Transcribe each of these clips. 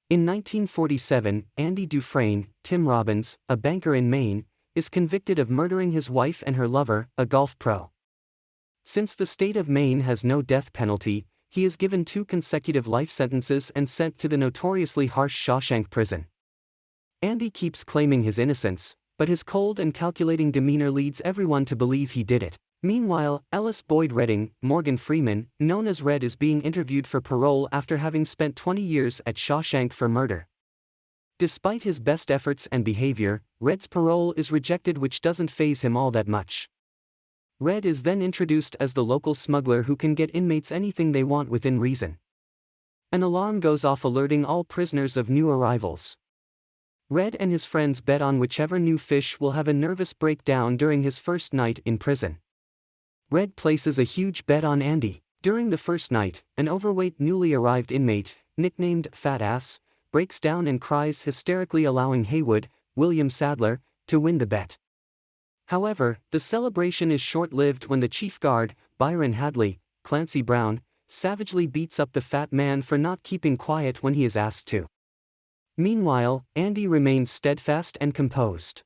In 1947, Andy Dufresne, Tim Robbins, a banker in Maine, is convicted of murdering his wife and her lover, a golf pro. Since the state of Maine has no death penalty, he is given 2 consecutive life sentences and sent to the notoriously harsh Shawshank prison. Andy keeps claiming his innocence, but his cold and calculating demeanor leads everyone to believe he did it. Meanwhile, Ellis Boyd Redding, Morgan Freeman, known as Red, is being interviewed for parole after having spent 20 years at Shawshank for murder. Despite his best efforts and behavior, Red's parole is rejected, which doesn't faze him all that much. Red is then introduced as the local smuggler who can get inmates anything they want within reason. An alarm goes off alerting all prisoners of new arrivals. Red and his friends bet on whichever new fish will have a nervous breakdown during his first night in prison. Red places a huge bet on Andy. During the first night, an overweight newly arrived inmate, nicknamed Fat Ass, breaks down and cries hysterically, allowing Haywood, William Sadler, to win the bet. However, the celebration is short-lived when the chief guard, Byron Hadley, Clancy Brown, savagely beats up the fat man for not keeping quiet when he is asked to. Meanwhile, Andy remains steadfast and composed.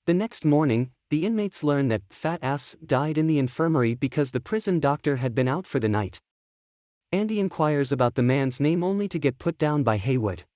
The next morning, the inmates learn that Fat Ass died in the infirmary because the prison doctor had been out for the night. Andy inquires about the man's name only to get put down by Haywood.